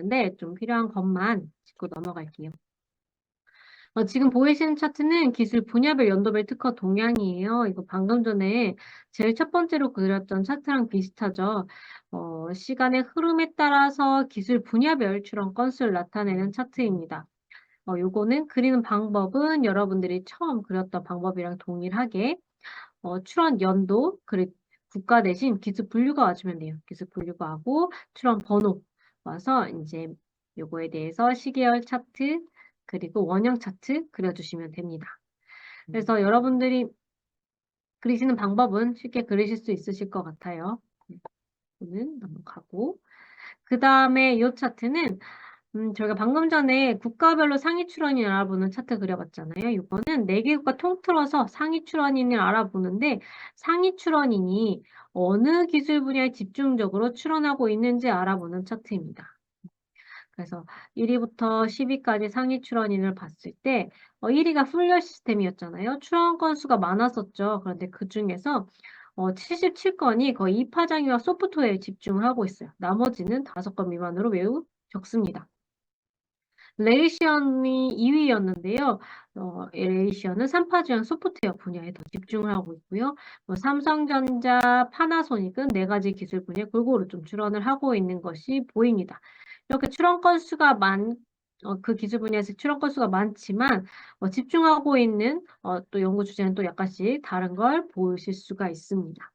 있는데 좀 필요한 것만 짚고 넘어갈게요. 지금 보이시는 차트는 기술 분야별 연도별 특허 동향이에요. 이거 방금 전에 제일 첫 번째로 그렸던 차트랑 비슷하죠. 시간의 흐름에 따라서 기술 분야별 출원 건수를 나타내는 차트입니다. 요거는 그리는 방법은 여러분들이 처음 그렸던 방법이랑 동일하게 출원 연도, 그리고 국가 대신 기술 분류가 와주면 돼요. 기술 분류가 하고 출원 번호 와서 이제 요거에 대해서 시계열 차트, 그리고 원형 차트 그려주시면 됩니다. 그래서 여러분들이 그리시는 방법은 쉽게 그리실 수 있으실 것 같아요. 이거는 넘어가고. 그 다음에 이 차트는 저희가 방금 전에 국가별로 상위 출원인을 알아보는 차트 그려봤잖아요. 이거는 4개 국가 통틀어서 상위 출원인을 알아보는데 상위 출원인이 어느 기술 분야에 집중적으로 출원하고 있는지 알아보는 차트입니다. 그래서 1위부터 10위까지 상위 출원인을 봤을 때 1위가 풀리어 시스템이었잖아요. 출원 건수가 많았었죠. 그런데 그중에서 77건이 거의 이파장이와 소프트웨어에 집중을 하고 있어요. 나머지는 5건 미만으로 매우 적습니다. 레이시언이 2위였는데요. 레이시언은 3파지형 소프트웨어 분야에 더 집중을 하고 있고요. 삼성전자, 파나소닉은 4가지 기술 분야에 골고루 좀 출원을 하고 있는 것이 보입니다. 이렇게 출원 건수가 그 기술 분야에서 출원 건수가 많지만 집중하고 있는 또 연구 주제는 또 약간씩 다른 걸 보실 수가 있습니다.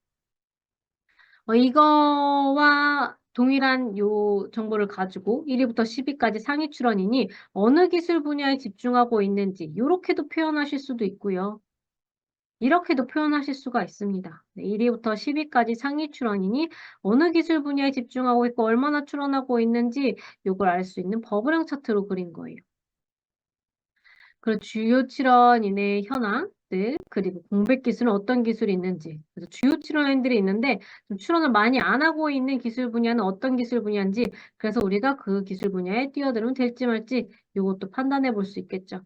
이거와 동일한 요 정보를 가지고 1위부터 10위까지 상위 출원인이 어느 기술 분야에 집중하고 있는지 이렇게도 표현하실 수도 있고요. 이렇게도 표현하실 수가 있습니다. 1위부터 10위까지 상위 출원인이 어느 기술 분야에 집중하고 있고 얼마나 출원하고 있는지 이걸 알 수 있는 버블형 차트로 그린 거예요. 그리고 주요 출원인의 현황들, 그리고 공백 기술은 어떤 기술이 있는지. 그래서 주요 출원인들이 있는데 좀 출원을 많이 안 하고 있는 기술 분야는 어떤 기술 분야인지, 그래서 우리가 그 기술 분야에 뛰어들면 될지 말지 이것도 판단해 볼 수 있겠죠.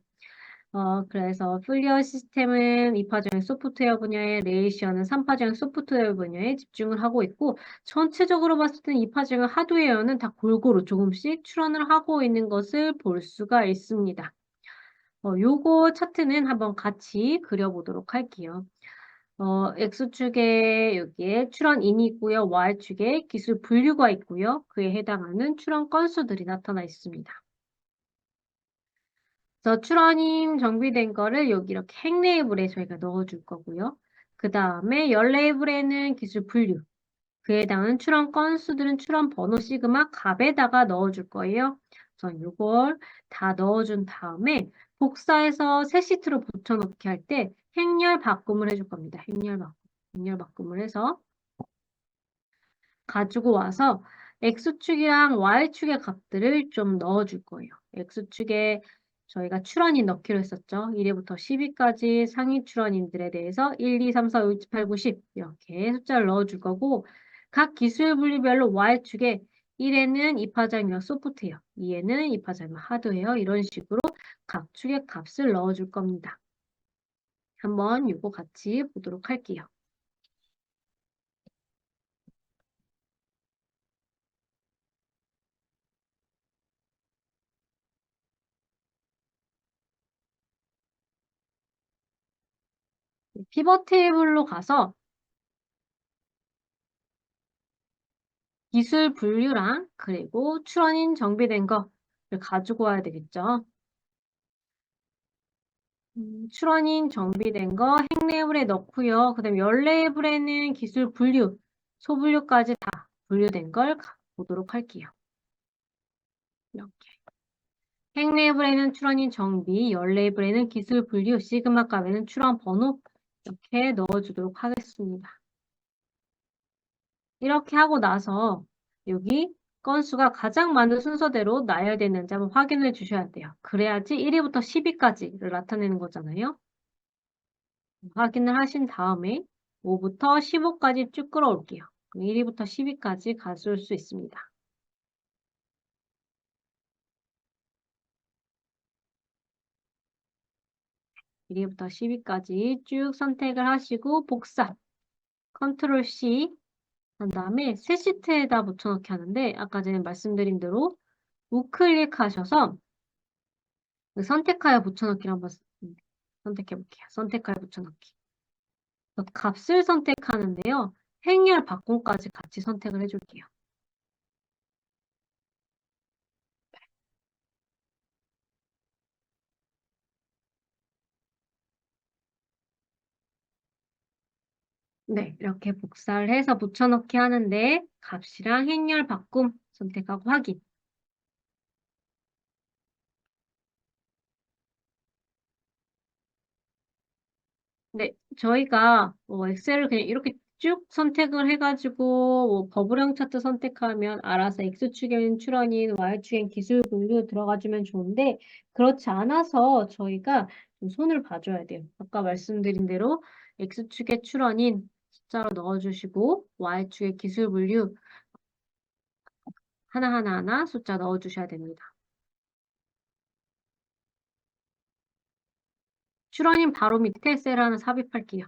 그래서 플리어 시스템은 2파장 소프트웨어 분야에, 레이시어는 3파장 소프트웨어 분야에 집중을 하고 있고, 전체적으로 봤을 때는 2파장 하드웨어는 다 골고루 조금씩 출원을 하고 있는 것을 볼 수가 있습니다. 요거 차트는 한번 같이 그려보도록 할게요. X축에 여기에 출원인이 있고요. Y축에 기술 분류가 있고요. 그에 해당하는 출원 건수들이 나타나 있습니다. 그래서 출원인 정비된 거를 여기 이렇게 행 레이블에 저희가 넣어줄 거고요. 그 다음에 열 레이블에는 기술 분류. 그에 해당하는 출원 건수들은 출원 번호 시그마 값에다가 넣어줄 거예요. 그래서 이걸 다 넣어준 다음에 복사해서 새 시트로 붙여넣기 할 때 행렬 바꿈을 해줄 겁니다. 행렬 바꿈을 해서 가지고 와서 X축이랑 Y축의 값들을 좀 넣어줄 거예요. X축에 저희가 출원인 넣기로 했었죠. 1위부터 10위까지 상위 출원인들에 대해서 1, 2, 3, 4, 5, 6, 7, 8, 9, 10 이렇게 숫자를 넣어줄 거고 각 기술 분류별로 Y축에 1에는 2파장이면 소프트웨어, 2에는 2파장이면 하드웨어 이런 식으로 각 축의 값을 넣어줄 겁니다. 한번 이거 같이 보도록 할게요. 피벗 테이블로 가서 기술 분류랑 그리고 출원인 정비된 거를 가지고 와야 되겠죠. 출원인 정비된 거 행 레이블에 넣고요. 그 다음에 열 레이블에는 기술 분류, 소분류까지 다 분류된 걸 보도록 할게요. 이렇게. 행 레이블에는 출원인 정비, 열 레이블에는 기술 분류, 시그마 값에는 출원 번호 이렇게 넣어주도록 하겠습니다. 이렇게 하고 나서 여기 건수가 가장 많은 순서대로 나열됐는지 한번 확인해 주셔야 돼요. 그래야지 1위부터 10위까지를 나타내는 거잖아요. 확인을 하신 다음에 5부터 15까지 쭉 끌어올게요. 그럼 1위부터 10위까지 가져올 수 있습니다. (1위부터 10위까지) 쭉 선택을 하시고 복사 컨트롤 C 한 다음에 새 시트에다 붙여넣기 하는데 아까 전에 말씀드린 대로 우클릭하셔서 그 선택하여 붙여넣기를 한번 선택해 볼게요. 선택하여 붙여넣기. 값을 선택하는데요. 행렬 바꿈까지 같이 선택을 해줄게요. 네, 이렇게 복사를 해서 붙여넣기 하는데 값이랑 행렬 바꿈 선택하고 확인. 네, 저희가 엑셀을 그냥 이렇게 쭉 선택을 해가지고 버블형 차트 선택하면 알아서 X축엔 출원인, Y축엔 기술 분류 들어가주면 좋은데 그렇지 않아서 저희가 좀 손을 봐줘야 돼요. 아까 말씀드린 대로 X축에 출원인 숫자로 넣어주시고 Y축에 기술 분류 하나하나 숫자 넣어주셔야 됩니다. 출원인 바로 밑에 셀 하나 삽입할게요.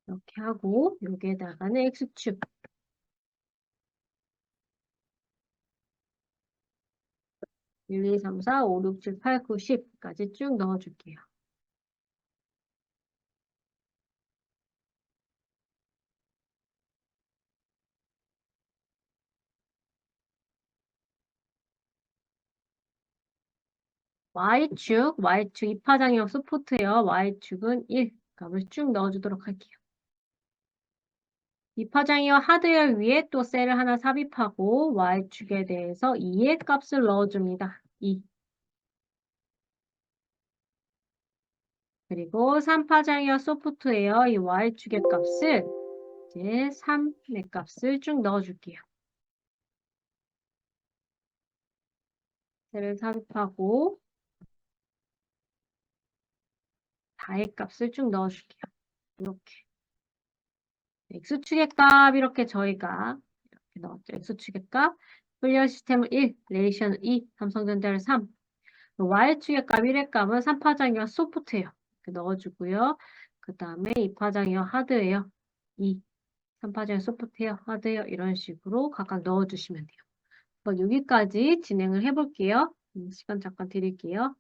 이렇게 하고 여기에다가는 X축 1, 2, 3, 4, 5, 6, 7, 8, 9, 10까지 쭉 넣어줄게요. Y축 2파장형 서포트예요. Y축은 1 값을 쭉 넣어주도록 할게요. 2파장형 하드웨어 위에 또 셀을 하나 삽입하고 Y축에 대해서 2의 값을 넣어줍니다. 2. 그리고 3파장형 소프트웨어 이 Y축의 값을 이제 3의 값을 쭉 넣어줄게요. 셀을 삽입하고 4의 값을 쭉 넣어줄게요. 이렇게. X축의 값 이렇게 저희가 이렇게 넣었죠. X축의 값, 분리형 시스템을 1, 레이션을 2, 삼성전자를 3. Y축의 값 1의 값은 3파장이와 소프트웨어 이렇게 넣어주고요. 그 다음에 2파장이와 하드웨어 2, 3파장이 소프트웨어, 하드웨어 이런 식으로 각각 넣어주시면 돼요. 여기까지 진행을 해볼게요. 시간 잠깐 드릴게요.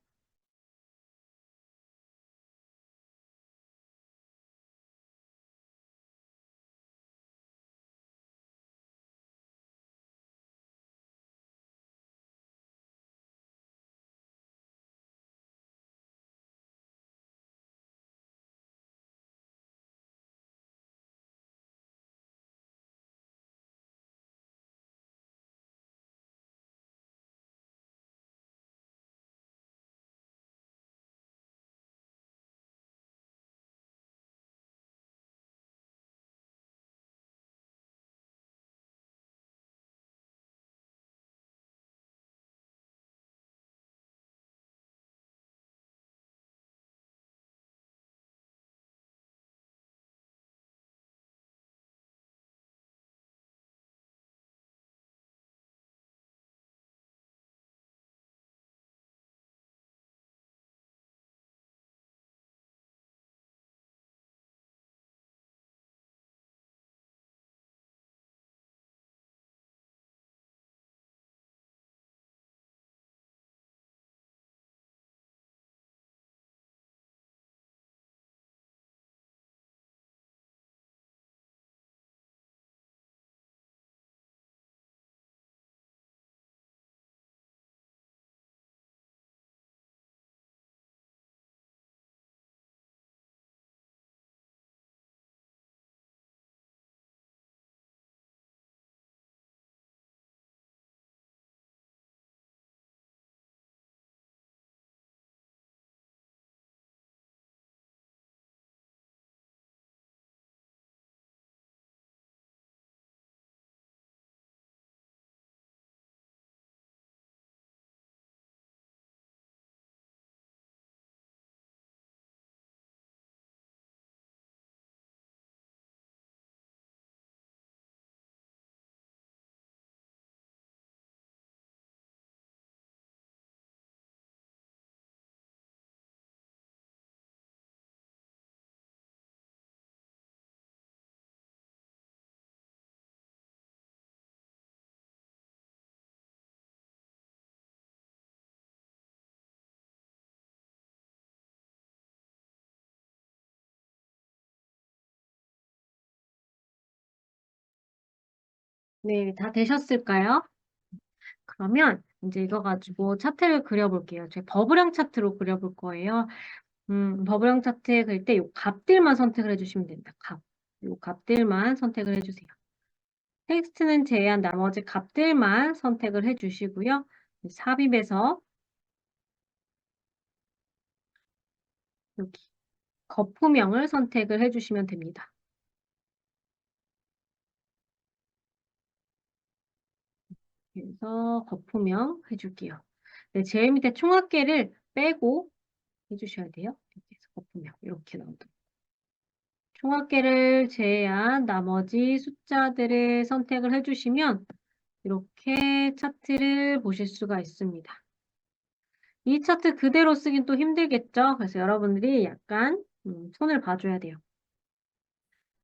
네, 다 되셨을까요? 그러면 이제 이거 가지고 차트를 그려볼게요. 제 버블형 차트로 그려볼 거예요. 버블형 차트에 그릴 때 요 값들만 선택을 해주시면 됩니다. 요 값들만 선택을 해주세요. 텍스트는 제외한 나머지 값들만 선택을 해주시고요. 삽입에서 여기 거품형을 선택을 해주시면 됩니다. 그래서 거품형 해줄게요. 네, 제일 밑에 총합계를 빼고 해주셔야 돼요. 이렇게 해서 거품형 이렇게 나오도록. 총합계를 제외한 나머지 숫자들을 선택을 해주시면 이렇게 차트를 보실 수가 있습니다. 이 차트 그대로 쓰긴 또 힘들겠죠? 그래서 여러분들이 약간 손을 봐줘야 돼요.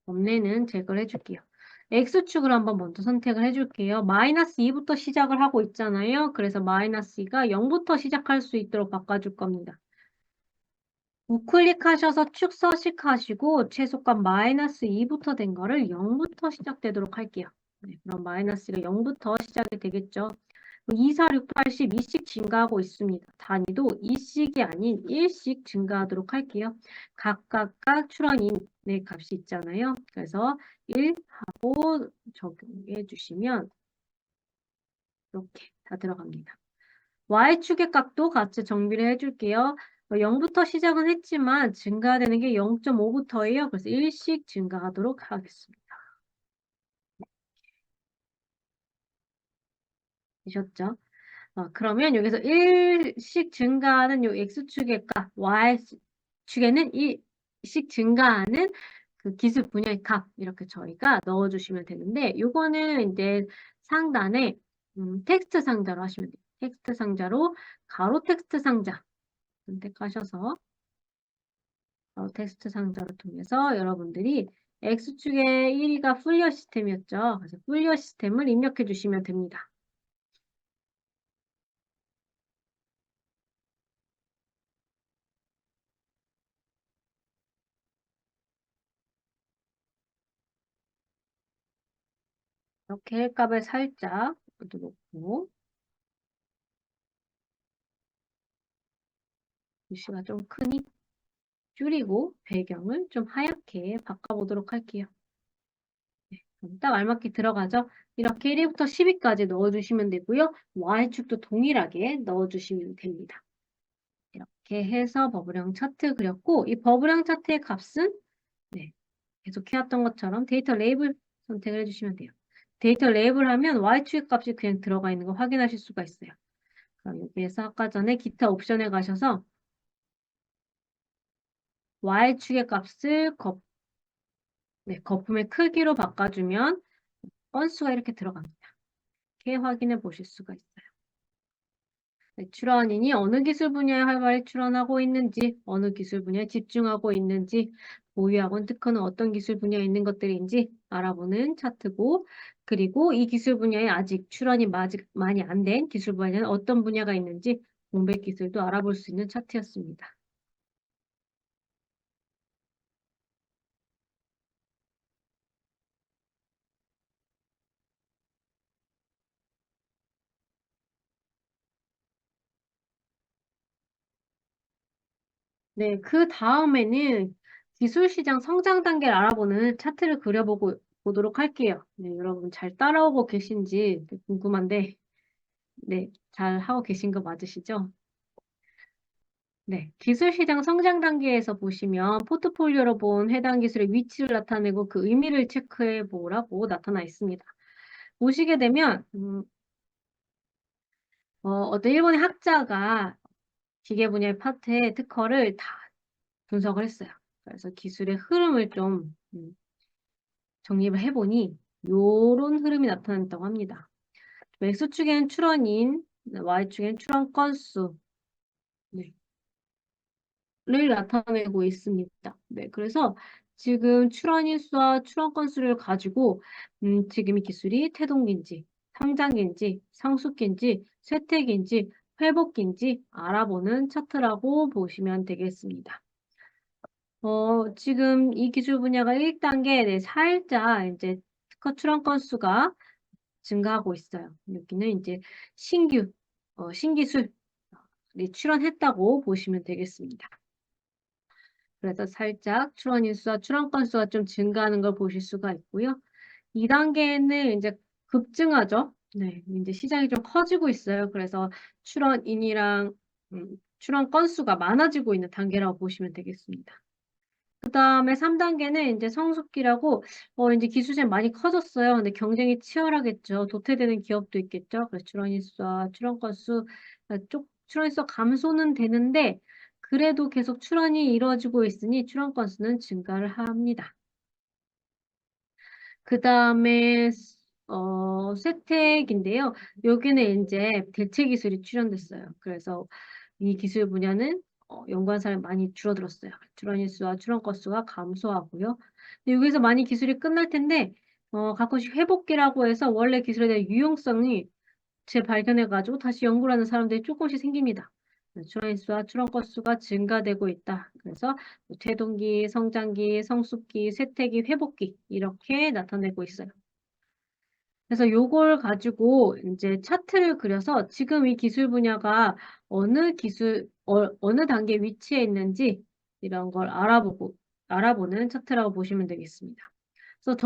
범례는 제거를 해줄게요. X축을 한번 먼저 선택을 해줄게요. 마이너스 2부터 시작을 하고 있잖아요. 그래서 마이너스 2가 0부터 시작할 수 있도록 바꿔줄 겁니다. 우클릭하셔서 축 서식하시고 최소값 마이너스 2부터 된 거를 0부터 시작되도록 할게요. 네, 그럼 마이너스가 0부터 시작이 되겠죠. 2, 4, 6, 8, 10, 2씩 증가하고 있습니다. 단위도 2씩이 아닌 1씩 증가하도록 할게요. 각각 출원인의 값이 있잖아요. 그래서 1 하고 적용해 주시면 이렇게 다 들어갑니다. Y축의 값도 같이 정비를 해줄게요. 0부터 시작은 했지만 증가되는 게 0.5부터예요. 그래서 1씩 증가하도록 하겠습니다. 되셨죠? 그러면 여기서 1씩 증가하는 요 X축의 값, Y축에는 1씩 증가하는 그 기술 분야의 값 이렇게 저희가 넣어주시면 되는데 요거는 이제 상단에 텍스트 상자로 하시면 돼요. 텍스트 상자로 가로 텍스트 상자 선택하셔서 텍스트 상자를 통해서 여러분들이 X축의 1위가 풀리어 시스템이었죠. 그래서 풀리어 시스템을 입력해 주시면 됩니다. 이렇게 값을 살짝 놓고 글씨가 좀 크니 줄이고 배경을 좀 하얗게 바꿔보도록 할게요. 네, 딱 알맞게 들어가죠? 이렇게 1위부터 10위까지 넣어주시면 되고요. Y축도 동일하게 넣어주시면 됩니다. 이렇게 해서 버블형 차트 그렸고 이 버블형 차트의 값은 네, 계속 해왔던 것처럼 데이터 레이블 선택을 해주시면 돼요. 데이터 레이블 하면 Y축의 값이 그냥 들어가 있는 거 확인하실 수가 있어요. 그럼 여기에서 아까 전에 기타 옵션에 가셔서 Y축의 값을 거품의 크기로 바꿔주면 건수가 이렇게 들어갑니다. 이렇게 확인해 보실 수가 있어요. 네, 출원인이 어느 기술 분야에 활발히 출원하고 있는지, 어느 기술 분야에 집중하고 있는지, 보유하고 특허는 어떤 기술 분야에 있는 것들인지 알아보는 차트고, 그리고 이 기술 분야에 아직 출원이 많이 안 된 기술 분야는 어떤 분야가 있는지 공백 기술도 알아볼 수 있는 차트였습니다. 네, 그 다음에는 기술시장 성장 단계를 알아보는 차트를 보도록 할게요. 네, 여러분 잘 따라오고 계신지 궁금한데, 네, 잘 하고 계신 거 맞으시죠? 네, 기술시장 성장 단계에서 보시면 포트폴리오로 본 해당 기술의 위치를 나타내고 그 의미를 체크해 보라고 나타나 있습니다. 보시게 되면 어떤 일본의 학자가 기계 분야의 파트의 특허를 다 분석을 했어요. 그래서 기술의 흐름을 좀 정립을 해보니 요런 흐름이 나타났다고 합니다. X축에는 출원인, Y축에는 출원 건수, 네, 를 나타내고 있습니다. 네, 그래서 지금 출원인 수와 출원 건수를 가지고 지금 이 기술이 태동기인지, 성장기인지, 상숙기인지, 쇠퇴기인지, 회복기인지 알아보는 차트라고 보시면 되겠습니다. 지금 이 기술 분야가 1단계, 네, 살짝 이제 특허 출원 건수가 증가하고 있어요. 여기는 이제 신기술이 출원했다고 보시면 되겠습니다. 그래서 살짝 출원 인수와 출원 건수가 좀 증가하는 걸 보실 수가 있고요. 2단계는 이제 급증하죠. 네, 이제 시장이 좀 커지고 있어요. 그래서 출원인이랑 출원 건수가 많아지고 있는 단계라고 보시면 되겠습니다. 그 다음에 3단계는 이제 성숙기라고, 이제 기술이 많이 커졌어요. 근데 경쟁이 치열하겠죠. 도태되는 기업도 있겠죠. 그래서 출원인수와 출원 건수, 출원인수 감소는 되는데, 그래도 계속 출원이 이루어지고 있으니 출원 건수는 증가를 합니다. 그 다음에 쇠택인데요. 여기는 이제 대체 기술이 출현됐어요. 그래서 이 기술 분야는 연구한 사람이 많이 줄어들었어요. 출원인수와 출원 건수가 감소하고요. 근데 여기서 많이 기술이 끝날 텐데 가끔씩 회복기라고 해서 원래 기술에 대한 유용성이 재발견해가지고 다시 연구를 하는 사람들이 조금씩 생깁니다. 출원인수와 출원 건수가 증가되고 있다. 그래서 퇴동기, 성장기, 성숙기, 쇠퇴기, 회복기 이렇게 나타내고 있어요. 그래서 요걸 가지고 이제 차트를 그려서 지금 이 기술 분야가 어느 단계 위치에 있는지 이런 걸 알아보는 차트라고 보시면 되겠습니다. 그래서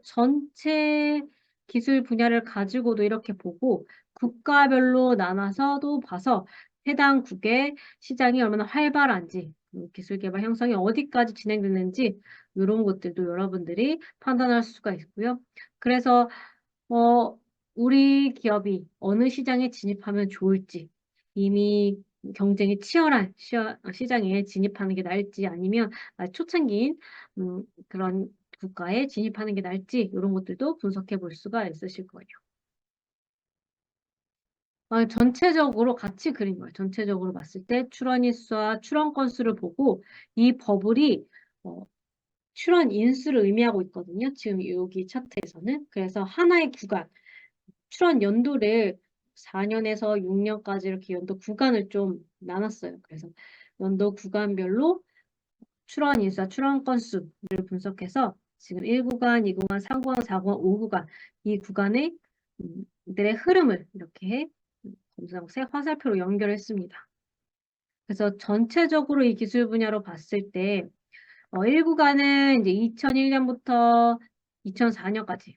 전체 기술 분야를 가지고도 이렇게 보고 국가별로 나눠서도 봐서 해당 국의 시장이 얼마나 활발한지 기술 개발 형성이 어디까지 진행됐는지 이런 것들도 여러분들이 판단할 수가 있고요. 그래서 우리 기업이 어느 시장에 진입하면 좋을지, 이미 경쟁이 치열한 시장에 진입하는 게 나을지, 아니면 초창기인 그런 국가에 진입하는 게 나을지, 이런 것들도 분석해 볼 수가 있으실 거예요. 전체적으로 같이 그린 거예요. 전체적으로 봤을 때 출원인수와 출원 건수를 보고 이 버블이 출원 인수를 의미하고 있거든요. 지금 여기 차트에서는. 그래서 하나의 구간, 출원 연도를 4년에서 6년까지 이렇게 연도 구간을 좀 나눴어요. 그래서 연도 구간별로 출원 인수와 출원 건수를 분석해서 지금 1구간, 2구간, 3구간, 4구간, 5구간 이 구간의 들의 흐름을 이렇게 검정색 화살표로 연결했습니다. 그래서 전체적으로 이 기술 분야로 봤을 때 1구간은 이제 2001년부터 2004년까지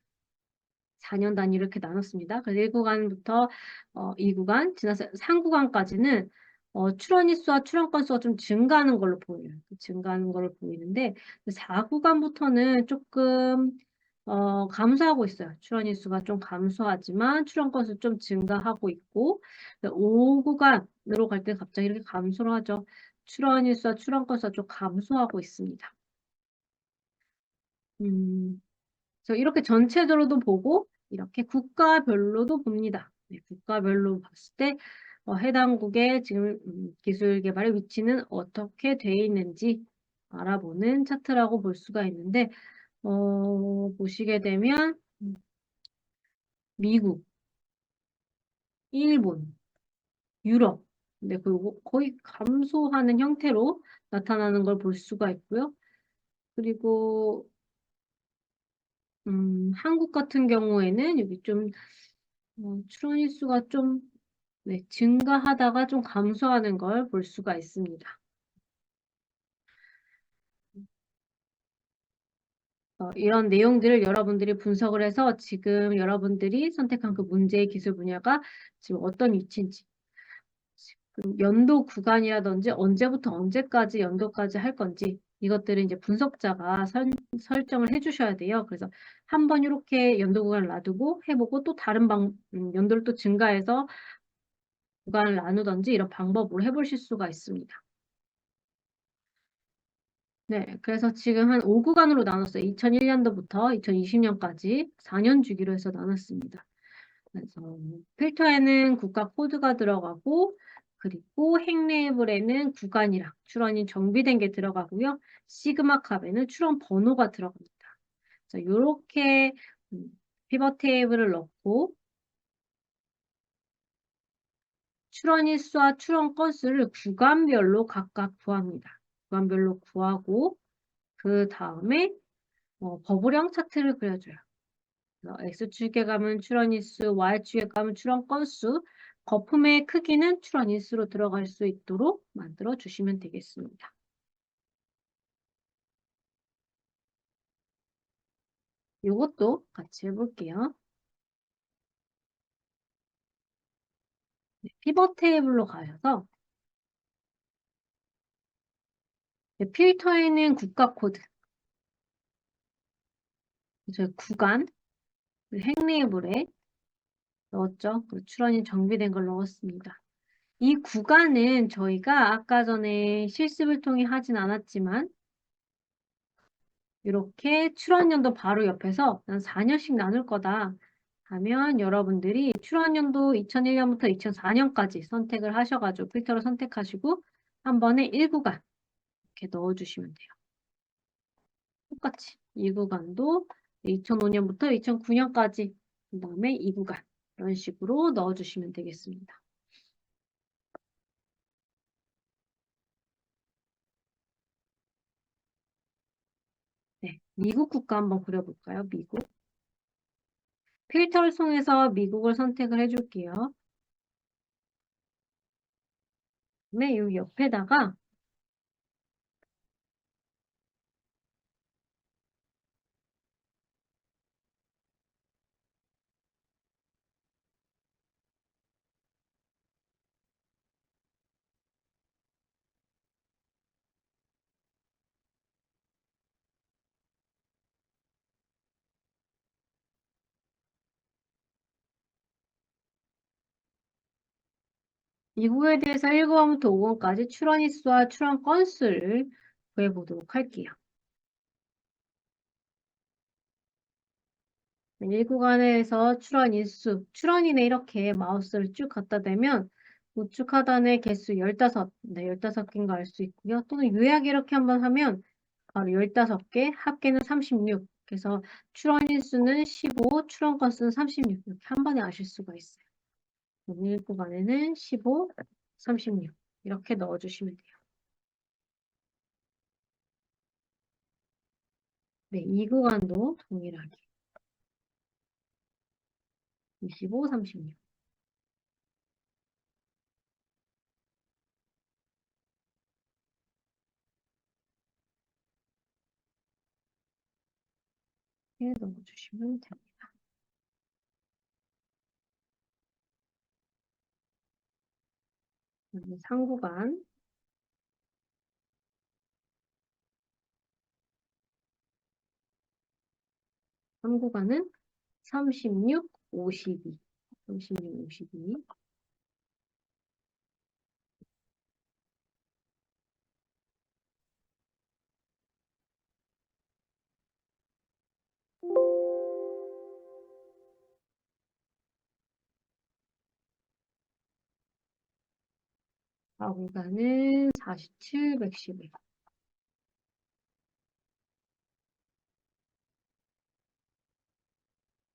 4년 단위 이렇게 나눴습니다. 그래서 1구간부터 2구간, 지나서 3구간까지는 출원 일수와 출원 건수가 좀 증가하는 걸로 보여요. 증가하는 걸로 보이는데 4구간부터는 조금 감소하고 있어요. 출원 일수가 좀 감소하지만 출원 건수 좀 증가하고 있고 5구간으로 갈 때 갑자기 이렇게 감소를 하죠. 출원 일수와 출원 건수가 좀 감소하고 있습니다. 그래서 이렇게 전체적으로도 보고 이렇게 국가별로도 봅니다. 네, 국가별로 봤을 때 해당국의 지금 기술 개발의 위치는 어떻게 돼 있는지 알아보는 차트라고 볼 수가 있는데 보시게 되면 미국, 일본, 유럽, 근데 그리고 거의 감소하는 형태로 나타나는 걸 볼 수가 있고요. 그리고 한국 같은 경우에는 여기 좀 출원일수가 좀 증가하다가 좀 감소하는 걸 볼 수가 있습니다. 이런 내용들을 여러분들이 분석을 해서 지금 여러분들이 선택한 그 문제의 기술 분야가 지금 어떤 위치인지 연도 구간이라든지 언제부터 언제까지 연도까지 할 건지 이것들은 이제 분석자가 설정을 해주셔야 돼요. 그래서 한번 이렇게 연도 구간을 놔두고 해보고 또 다른 연도를 또 증가해서 구간을 나누던지 이런 방법으로 해보실 수가 있습니다. 네, 그래서 지금 한 5구간으로 나눴어요. 2001년도부터 2020년까지 4년 주기로 해서 나눴습니다. 그래서 필터에는 국가 코드가 들어가고 그리고 행레이블에는 구간이랑 출원이 정비된 게 들어가고요. 시그마 캅에는 출원 번호가 들어갑니다. 그래서 이렇게 피벗 테이블을 넣고 출원 일수와 출원 건수를 구간별로 각각 구합니다. 구간별로 구하고 그 다음에 버블형 차트를 그려줘요. X축에 가면 출원일수, Y축에 가면 출원 건수, 거품의 크기는 출원일수로 들어갈 수 있도록 만들어 주시면 되겠습니다. 이것도 같이 해볼게요. 네, 피벗 테이블로 가셔서 네, 필터에는 국가 코드, 저희 구간, 행레이블에 넣었죠. 출원이 정비된 걸 넣었습니다. 이 구간은 저희가 아까 전에 실습을 통해 하진 않았지만 이렇게 출원연도 바로 옆에서 난 4년씩 나눌 거다 하면 여러분들이 출원연도 2001년부터 2004년까지 선택을 하셔가지고 필터를 선택하시고 한 번에 1구간 이렇게 넣어주시면 돼요. 똑같이 이 구간도 2005년부터 2009년까지 그 다음에 이 구간 이런 식으로 넣어주시면 되겠습니다. 네, 미국 국가 한번 그려볼까요? 미국. 필터를 통해서 미국을 선택을 해줄게요. 그다음에 이 옆에다가 미국에 대해서 1권부터 5권까지 출원 일수와 출원 건수를 구해보도록 할게요. 1구간에서 출원 일수, 출원인에 이렇게 마우스를 쭉 갖다 대면 우측 하단에 개수 15, 네, 15개인 거 알 수 있고요. 또는 요약 이렇게 한번 하면 바로 15개, 합계는 36. 그래서 출원 일수는 15, 출원 건수는 36. 이렇게 한 번에 아실 수가 있어요. 1구간에는 15, 36 이렇게 넣어주시면 돼요. 네, 2구간도 동일하게 25, 36 이렇게 넣어주시면 됩니다. 3구간 3구간은 36, 52 36, 52 4구간은 47, 111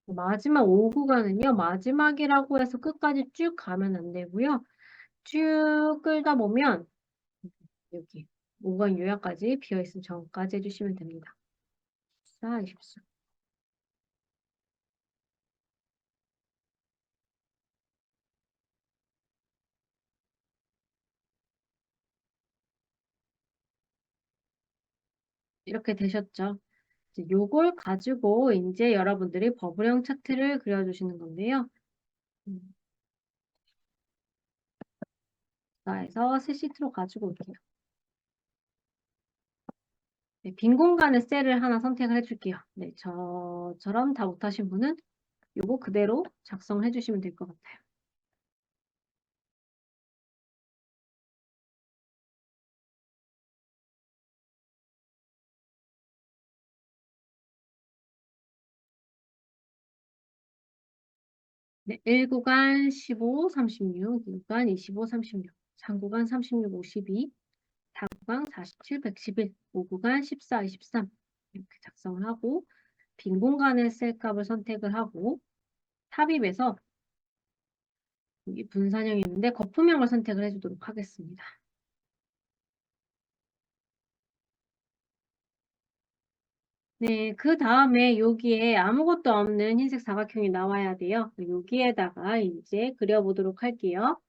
마지막 5구간은요. 마지막이라고 해서 끝까지 쭉 가면 안 되고요. 쭉 끌다 보면 여기 5구간 요약까지 비어있음 전까지 해주시면 됩니다. 14, 24 이렇게 되셨죠? 이제 요걸 가지고 이제 여러분들이 버블형 차트를 그려주시는 건데요. 에서 새 시트로 가지고 올게요. 네, 빈 공간에 셀을 하나 선택을 해줄게요. 네, 저처럼 다 못하신 분은 요거 그대로 작성을 해주시면 될 것 같아요. 네, 1구간 15, 36, 2구간 25, 36, 3구간 36, 52, 4구간 47, 111, 5구간 14, 23 이렇게 작성을 하고 빈 공간의 셀 값을 선택을 하고 삽입에서 여기 분산형이 있는데 거품형을 선택을 해주도록 하겠습니다. 네, 그 다음에 여기에 아무것도 없는 흰색 사각형이 나와야 돼요. 여기에다가 이제 그려보도록 할게요.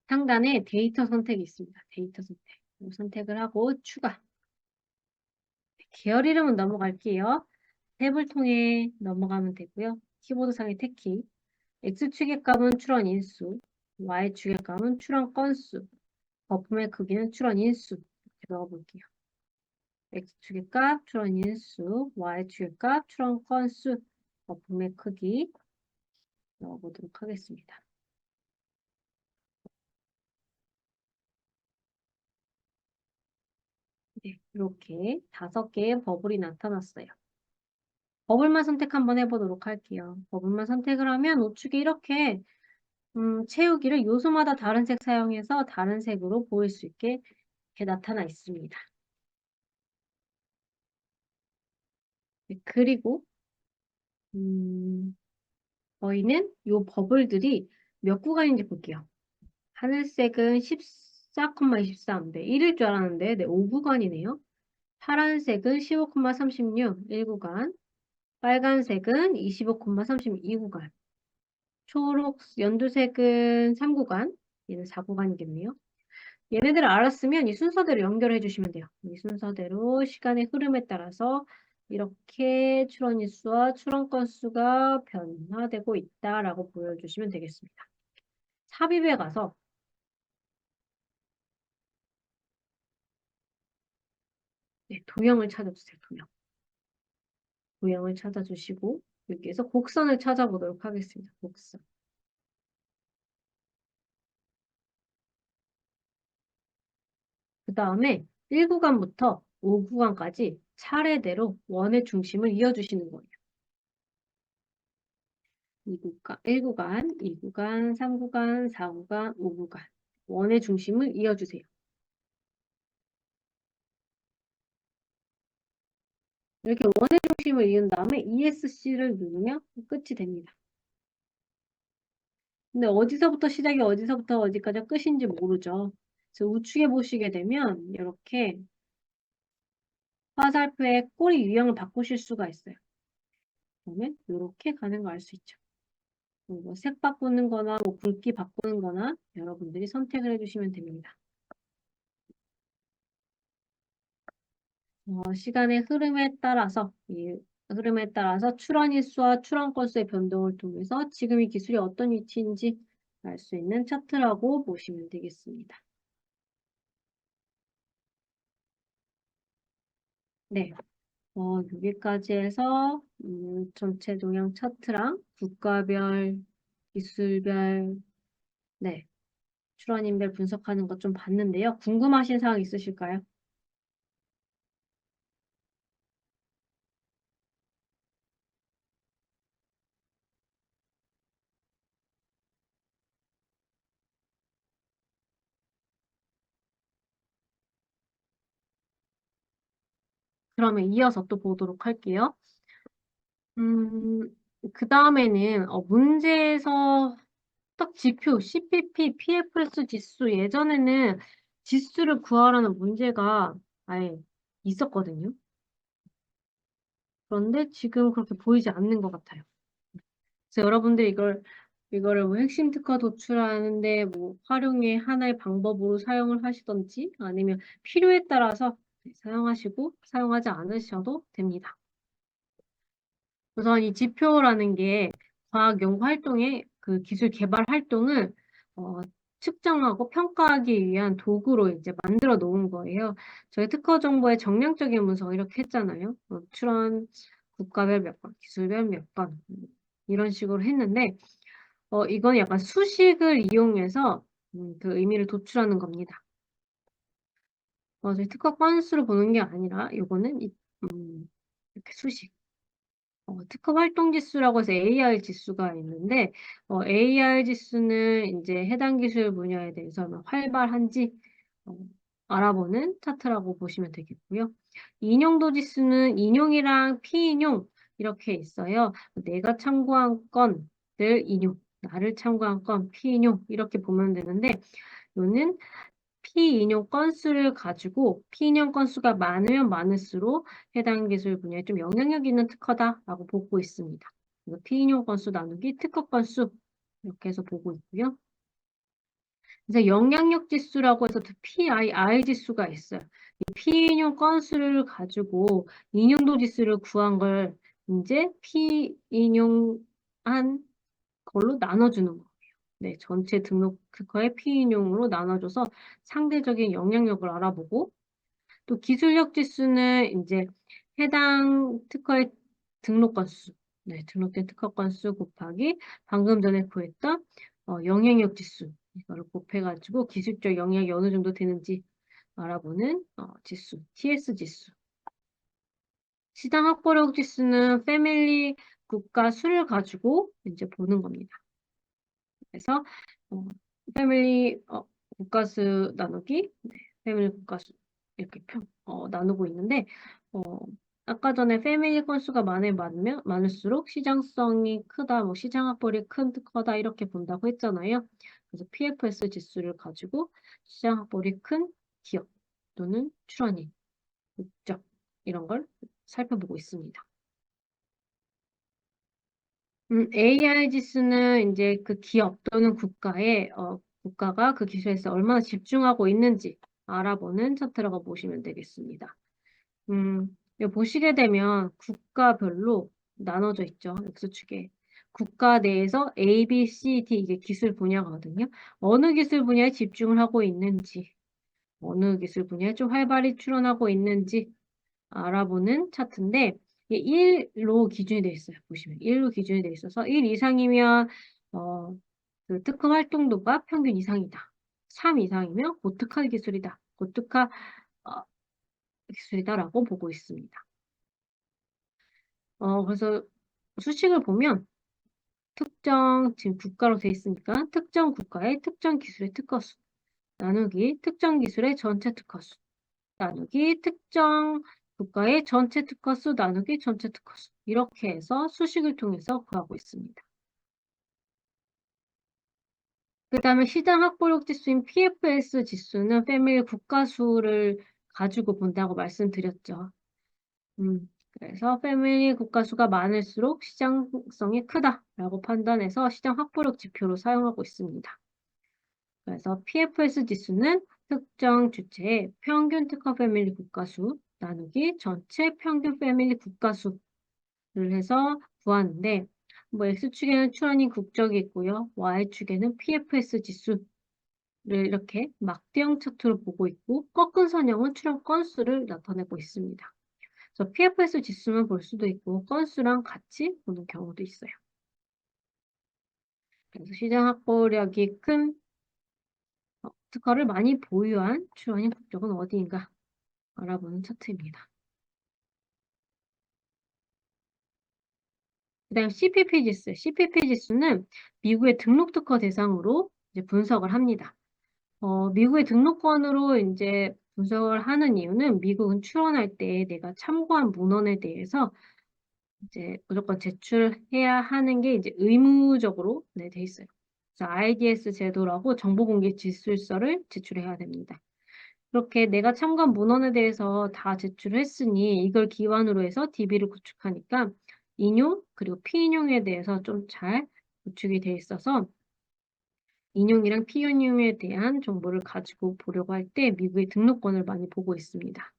상단에 데이터 선택이 있습니다. 데이터 선택. 이 선택을 하고 추가. 계열 이름은 넘어갈게요. 탭을 통해 넘어가면 되고요. 키보드상의 탭키. X축의 값은 출원 인수, Y축의 값은 출원 건수, 거품의 크기는 출원 인수. 이렇게 넣어볼게요. X축의 값, 출원 인수, Y축의 값, 출원 건수, 거품의 크기 넣어보도록 하겠습니다. 네, 이렇게 5개의 버블이 나타났어요. 버블만 선택 한번 해보도록 할게요. 버블만 선택을 하면 우측에 이렇게 채우기를 요소마다 다른 색 사용해서 다른 색으로 보일 수 있게 이렇게 나타나 있습니다. 네, 그리고 저희는 이 버블들이 몇 구간인지 볼게요. 하늘색은 14,23인데 1일 줄 알았는데 네, 5구간이네요. 파란색은 15,36, 1구간. 빨간색은 25,32구간. 초록 연두색은 3구간. 얘는 4구간이겠네요. 얘네들을 알았으면 이 순서대로 연결해 주시면 돼요. 이 순서대로 시간의 흐름에 따라서 이렇게 출원 일수와 출원 건수가 변화되고 있다라고 보여주시면 되겠습니다. 삽입에 가서 네, 도형을 찾아주세요. 도형을 찾아주시고 여기에서 곡선을 찾아보도록 하겠습니다. 곡선. 그 다음에 1구간부터 5구간까지 차례대로 원의 중심을 이어주시는 거예요. 2구간, 1구간, 2구간, 3구간, 4구간, 5구간. 원의 중심을 이어주세요. 이렇게 원의 중심을 이은 다음에 ESC를 누르면 끝이 됩니다. 근데 어디서부터 시작이 어디서부터 어디까지 끝인지 모르죠. 그래서 우측에 보시게 되면 이렇게 화살표의 꼬리 유형을 바꾸실 수가 있어요. 그러면 이렇게 가는 거 알 수 있죠. 뭐색 바꾸는 거나 뭐 굵기 바꾸는 거나 여러분들이 선택을 해주시면 됩니다. 시간의 흐름에 따라서 이 흐름에 따라서 출원 일수와 출원 건수의 변동을 통해서 지금 이 기술이 어떤 위치인지 알 수 있는 차트라고 보시면 되겠습니다. 네, 여기까지 해서 전체 동향 차트랑 국가별, 기술별, 네, 출원인별 분석하는 것 좀 봤는데요. 궁금하신 사항 있으실까요? 그러면 이어서 또 보도록 할게요. 그 다음에는 문제에서 딱 지표, CPP, PFS 지수 예전에는 지수를 구하라는 문제가 아예 있었거든요. 그런데 지금 그렇게 보이지 않는 것 같아요. 그래서 여러분들 이거를 뭐 핵심 특화 도출하는데 뭐 활용의 하나의 방법으로 사용을 하시던지 아니면 필요에 따라서 사용하시고 사용하지 않으셔도 됩니다. 우선 이 지표라는 게 과학 연구 활동의 그 기술 개발 활동을 측정하고 평가하기 위한 도구로 이제 만들어 놓은 거예요. 저희 특허 정보의 정량적인 분석 이렇게 했잖아요. 출원 국가별 몇 건, 기술별 몇 건, 이런 식으로 했는데 이건 약간 수식을 이용해서 그 의미를 도출하는 겁니다. 저희 특허 건수를 보는 게 아니라 이거는 이렇게 수식. 특허 활동 지수라고 해서 AR 지수가 있는데 AR 지수는 이제 해당 기술 분야에 대해서 활발한지 알아보는 차트라고 보시면 되겠고요. 인용도 지수는 인용이랑 피인용 이렇게 있어요. 내가 참고한 건들 인용, 나를 참고한 건 피인용 이렇게 보면 되는데 이거는 P인용 건수를 가지고 P인용 건수가 많으면 많을수록 해당 기술 분야에 좀 영향력 있는 특허다라고 보고 있습니다. 그래서 P인용 건수 나누기 특허 건수 이렇게 해서 보고 있고요. 그래서 영향력 지수라고 해서 PIR 지수가 있어요. 이 P인용 건수를 가지고 인용도 지수를 구한 걸 이제 P인용한 걸로 나눠주는 거예요. 네, 전체 등록 특허의 P인용으로 나눠줘서 상대적인 영향력을 알아보고 또 기술력 지수는 이제 해당 특허의 등록 건수, 네, 등록된 특허 건수 곱하기 방금 전에 구했던 영향력 지수 이거를 곱해가지고 기술적 영향이 어느 정도 되는지 알아보는 지수, TS 지수. 시장 확보력 지수는 패밀리 국가 수를 가지고 이제 보는 겁니다. 그래서 패밀리 국가수 나누기, 네, 패밀리 국가수 이렇게 나누고 있는데 아까 전에 패밀리 건수가 많으면 많을수록 시장성이 크다, 뭐 시장 확보력이 크다 이렇게 본다고 했잖아요. 그래서 PFS 지수를 가지고 시장 확보력이 큰 기업 또는 출원인, 국적 이런 걸 살펴보고 있습니다. AI 지수는 이제 그 기업 또는 국가가 그 기술에서 얼마나 집중하고 있는지 알아보는 차트라고 보시면 되겠습니다. 여기 보시게 되면 국가별로 나눠져 있죠. X축에. 국가 내에서 A, B, C, D 이게 기술 분야거든요. 어느 기술 분야에 집중을 하고 있는지, 어느 기술 분야에 좀 활발히 출원하고 있는지 알아보는 차트인데 1로 기준이 되어 있어요. 보시면 1로 기준이 되어 있어서 1 이상이면 그 특허 활동도가 평균 이상이다. 3 이상이면 고특화 기술이다. 고특화 기술이다라고 보고 있습니다. 그래서 수식을 보면 지금 국가로 되어 있으니까 특정 국가의 특정 기술의 특허수 나누기 특정 기술의 전체 특허수 나누기 특정 국가의 전체 특허수 나누기 전체 특허수 이렇게 해서 수식을 통해서 구하고 있습니다. 그 다음에 시장 확보력 지수인 PFS 지수는 패밀리 국가수를 가지고 본다고 말씀드렸죠. 그래서 패밀리 국가수가 많을수록 시장성이 크다라고 판단해서 시장 확보력 지표로 사용하고 있습니다. 그래서 PFS 지수는 특정 주체의 평균 특허 패밀리 국가수 나누기 전체 평균 패밀리 국가수를 해서 구하는데 뭐 X축에는 출원인 국적이 있고요. Y축에는 PFS 지수를 이렇게 막대형 차트로 보고 있고 꺾은 선형은 출원 건수를 나타내고 있습니다. 그래서 PFS 지수만 볼 수도 있고 건수랑 같이 보는 경우도 있어요. 그래서 시장 확보력이 큰 특허를 많이 보유한 출원인 국적은 어디인가 알아보는 차트입니다. 그 다음 CPP 지수. CPP 지수는 미국의 등록 특허 대상으로 이제 분석을 합니다. 미국의 등록권으로 이제 분석을 하는 이유는 미국은 출원할 때 내가 참고한 문헌에 대해서 이제 무조건 제출해야 하는 게 이제 의무적으로 돼 있어요. 그래서 IDS 제도라고 정보공개 지술서를 제출해야 됩니다. 그렇게 내가 참고한 문헌에 대해서 다 제출했으니 이걸 기반으로 해서 DB를 구축하니까 인용 그리고 피인용에 대해서 좀 잘 구축이 돼 있어서 인용이랑 피인용에 대한 정보를 가지고 보려고 할 때 미국의 등록권을 많이 보고 있습니다.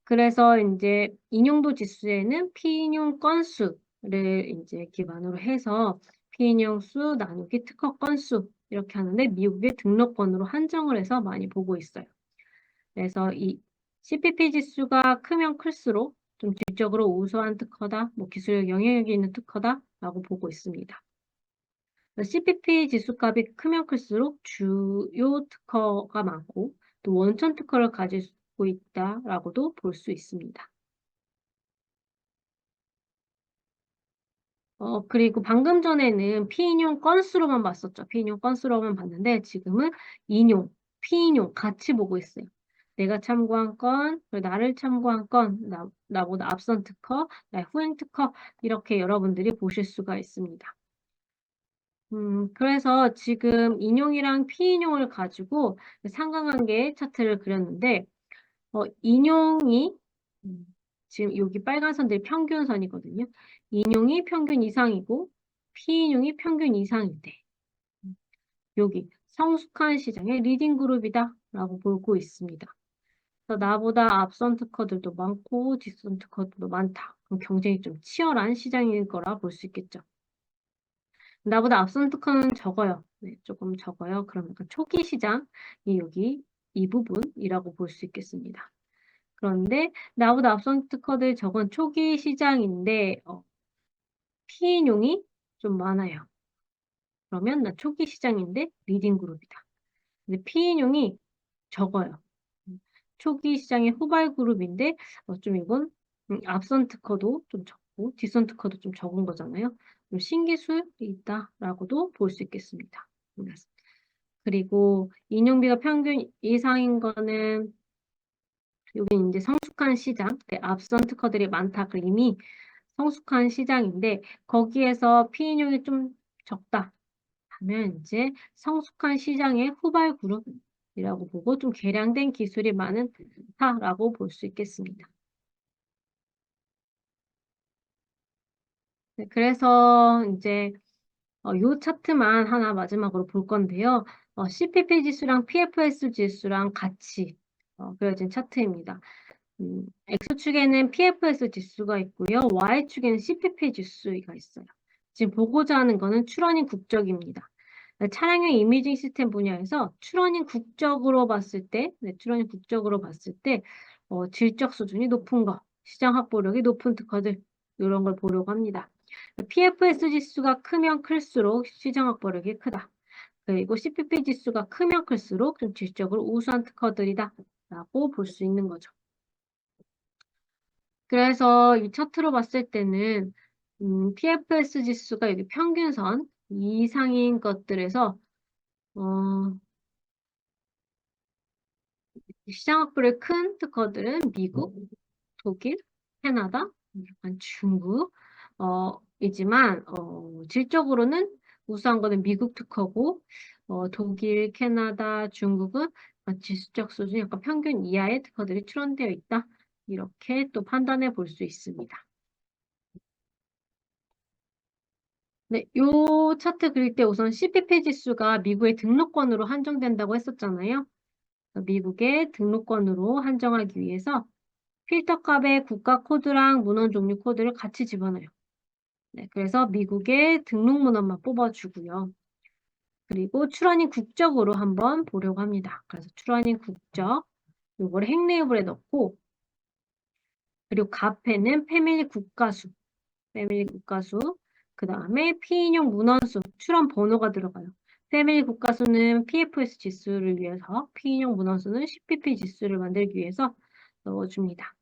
그래서 이제 인용도 지수에는 피인용 건수를 이제 기반으로 해서 피인용 수 나누기 특허 건수 이렇게 하는데 미국의 등록권으로 한정을 해서 많이 보고 있어요. 그래서 이 CPP 지수가 크면 클수록 좀 질적으로 우수한 특허다, 뭐 기술력 영향력이 있는 특허다라고 보고 있습니다. CPP 지수값이 크면 클수록 주요 특허가 많고 또 원천 특허를 가지고 있다라고도 볼 수 있습니다. 그리고 방금 전에는 피인용 건수로만 봤었죠. 피인용 건수로만 봤는데 지금은 인용, 피인용 같이 보고 있어요. 내가 참고한 건, 그리고 나를 참고한 건, 나보다 앞선 특허, 나의 후행 특허 이렇게 여러분들이 보실 수가 있습니다. 그래서 지금 인용이랑 피인용을 가지고 상관관계 차트를 그렸는데, 인용이, 음, 지금 여기 빨간 선들이 평균선이거든요. 인용이 평균 이상이고, 피인용이 평균 이상일 때, 여기 성숙한 시장의 리딩 그룹이다 라고 보고 있습니다. 그래서 나보다 앞선 특허들도 많고, 뒷선 특허들도 많다. 그럼 경쟁이 좀 치열한 시장일 거라 볼 수 있겠죠. 나보다 앞선 특허는 적어요. 네, 조금 적어요. 그럼 약간 초기 시장이 여기 이 부분이라고 볼 수 있겠습니다. 그런데 나보다 앞선 특허들 적은 초기 시장인데 피인용이 좀 많아요. 그러면 나 초기 시장인데 리딩 그룹이다. 근데 피인용이 적어요. 초기 시장의 후발 그룹인데 좀 이건 앞선 특허도 좀 적고 뒷선 특허도 좀 적은 거잖아요. 좀 신기술이 있다라고도 볼 수 있겠습니다. 그리고 인용비가 평균 이상인 거는 여기 이제 성숙한 시장, 네, 앞선 특허들이 많다. 그 이미 성숙한 시장인데 거기에서 피인용이 좀 적다 하면 이제 성숙한 시장의 후발 그룹이라고 보고 좀 개량된 기술이 많은 타라고 볼 수 있겠습니다. 네, 그래서 이제 요 차트만 하나 마지막으로 볼 건데요. CPP 지수랑 PFS 지수랑 같이 그려진 차트입니다. X축에는 PFS 지수가 있고요. Y축에는 CPP 지수가 있어요. 지금 보고자 하는 거는 출원인 국적입니다. 차량용 이미징 시스템 분야에서 출원인 국적으로 봤을 때, 네, 출원인 국적으로 봤을 때, 질적 수준이 높은 거, 시장 확보력이 높은 특허들, 이런 걸 보려고 합니다. PFS 지수가 크면 클수록 시장 확보력이 크다. 그리고 CPP 지수가 크면 클수록 좀 질적으로 우수한 특허들이다. 라고 볼 수 있는 거죠. 그래서 이 차트로 봤을 때는 PFS 지수가 여기 평균선 이상인 것들에서 시장 확보를 큰 특허들은 미국, 독일, 캐나다, 약간 중국 이지만 질적으로는 우수한 거는 미국 특허고 독일, 캐나다, 중국은 지수적 수준이 약간 평균 이하의 특허들이 출원되어 있다. 이렇게 또 판단해 볼 수 있습니다. 네, 요 차트 그릴 때 우선 CPP 지수가 미국의 등록권으로 한정된다고 했었잖아요. 미국의 등록권으로 한정하기 위해서 필터 값에 국가 코드랑 문헌 종류 코드를 같이 집어넣어요. 네, 그래서 미국의 등록 문헌만 뽑아주고요. 그리고 출원인 국적으로 한번 보려고 합니다. 그래서 출원인 국적, 요거를 행 레이블에 넣고, 그리고 값에는 패밀리 국가수, 그 다음에 피인용 문헌수, 출원 번호가 들어가요. 패밀리 국가수는 PFS 지수를 위해서, 피인용 문헌수는 CPP 지수를 만들기 위해서 넣어줍니다.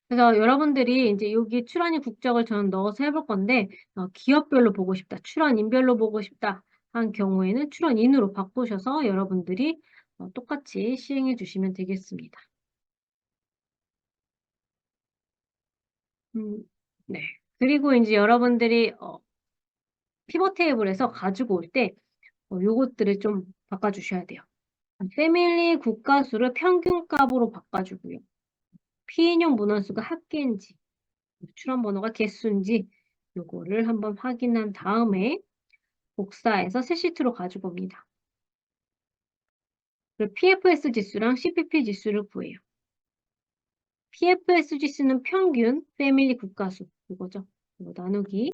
그래서 여러분들이 이제 여기 출원인 국적을 저는 넣어서 해볼 건데, 기업별로 보고 싶다, 출원인별로 보고 싶다 한 경우에는 출원인으로 바꾸셔서 여러분들이 똑같이 시행해 주시면 되겠습니다. 네. 그리고 이제 여러분들이 피벗 테이블에서 가지고 올 때 요것들을 좀 바꿔주셔야 돼요. 패밀리 국가수를 평균값으로 바꿔주고요. 피인용 문헌수가 합계인지, 출원번호가 개수인지 요거를 한번 확인한 다음에 복사해서 새 시트로 가지고 옵니다. 그리고 PFS 지수랑 CPP 지수를 구해요. PFS 지수는 평균 패밀리 국가수, 이거죠. 이거 나누기.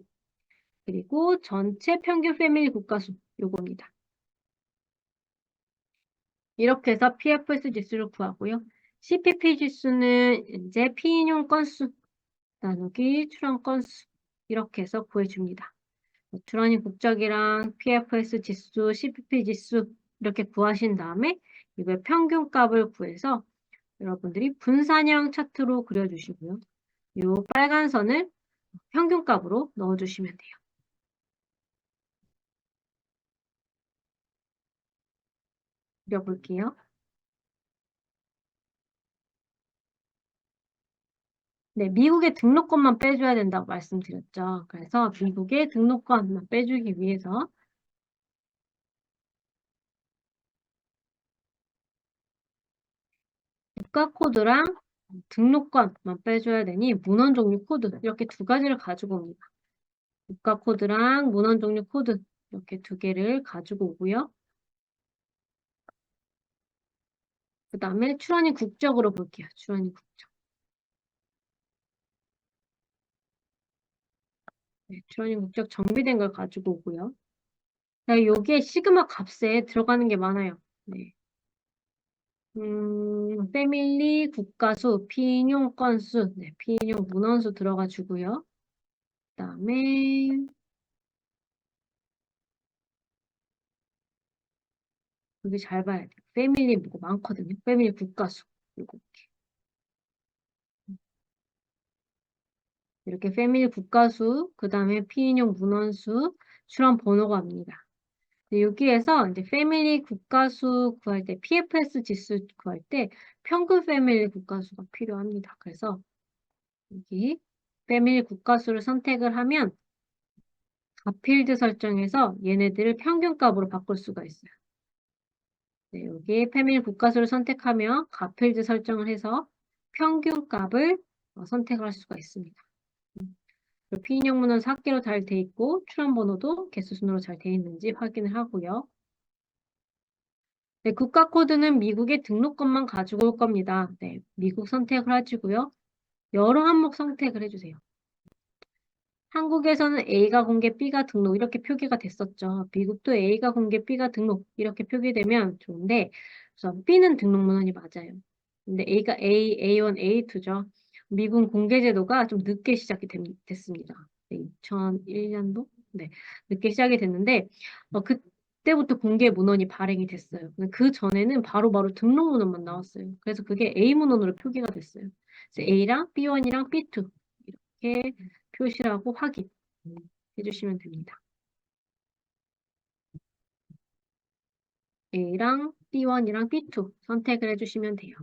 그리고 전체 평균 패밀리 국가수, 요겁니다. 이렇게 해서 PFS 지수를 구하고요. CPP 지수는 이제 피인용 건수 나누기 출원 건수 이렇게 해서 구해줍니다. 출원인 국적이랑 PFS 지수, CPP 지수 이렇게 구하신 다음에 이걸 평균값을 구해서 여러분들이 분산형 차트로 그려주시고요. 이 빨간 선을 평균값으로 넣어주시면 돼요. 그려볼게요. 네, 미국의 등록권만 빼줘야 된다고 말씀드렸죠. 그래서 미국의 등록권만 빼주기 위해서 국가 코드랑 등록권만 빼줘야 되니 문헌 종류 코드 이렇게 두 가지를 가지고 옵니다. 국가 코드랑 문헌 종류 코드 이렇게 두 개를 가지고 오고요. 그 다음에 출원인 국적으로 볼게요. 출원인 국적. 네, 출원인 국적 정비된 걸 가지고 오고요. 네, 여기에 시그마 값에 들어가는 게 많아요. 네. 패밀리 국가수, 피인용 건수, 네, 피인용 문헌수 들어가주고요. 그 다음에 여기 잘 봐야 돼요. 패밀리 뭐가 많거든요. 패밀리 국가수. 이렇게 패밀리 국가수, 그 다음에 피인용 문헌수, 출원 번호가 합니다. 여기에서 이제 패밀리 국가수 구할 때, PFS 지수 구할 때 평균 패밀리 국가수가 필요합니다. 그래서 여기 패밀리 국가수를 선택을 하면 가필드 설정에서 얘네들을 평균값으로 바꿀 수가 있어요. 네, 여기 패밀리 국가수를 선택하면 가필드 설정을 해서 평균값을 선택할 수가 있습니다. 피인용문은 4개로 잘 돼 있고 출원번호도 개수순으로 잘 돼 있는지 확인을 하고요. 네, 국가 코드는 미국의 등록권만 가지고 올 겁니다. 네, 미국 선택을 하시고요. 여러 항목 선택을 해주세요. 한국에서는 A가 공개, B가 등록 이렇게 표기가 됐었죠. 미국도 A가 공개, B가 등록 이렇게 표기되면 좋은데 우선 B는 등록 문헌이 맞아요. 근데 A가 A1, A2죠. 미국 공개 제도가 좀 늦게 시작이 됐습니다. 2001년도? 네, 늦게 시작이 됐는데 그때부터 공개 문헌이 발행이 됐어요. 그 전에는 바로바로 등록 문헌만 나왔어요. 그래서 그게 A 문헌으로 표기가 됐어요. 그래서 A랑 B1이랑 B2 이렇게 표시하고 확인 해주시면 됩니다. A랑 B1이랑 B2 선택을 해주시면 돼요.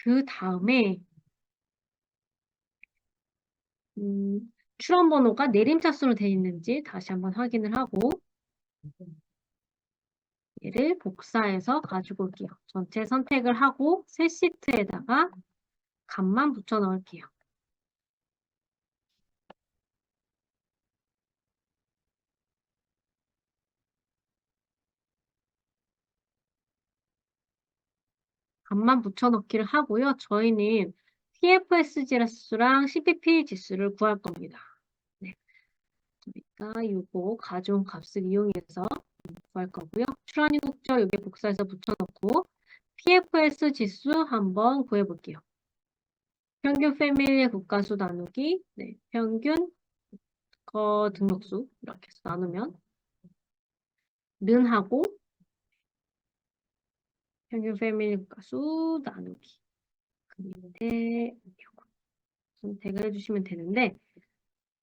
그 다음에 출원 번호가 내림차순으로 되어 있는지 다시 한번 확인을 하고 얘를 복사해서 가지고 올게요. 전체 선택을 하고 새 시트에다가 값만 붙여 넣을게요. 값만 붙여 넣기를 하고요. 저희는 PFS 지수랑 CPP 지수를 구할 겁니다. 네. 그러니까 이거 가져온 값을 이용해서 구할 거고요. 출원인 국적 여기 복사해서 붙여넣고 PFS 지수 한번 구해볼게요. 평균 패밀리 국가수 나누기 네, 평균 등록수 이렇게 해서 나누면 는하고 평균 패밀리 국가수 나누기 그 밑에 선택을 해주시면 되는데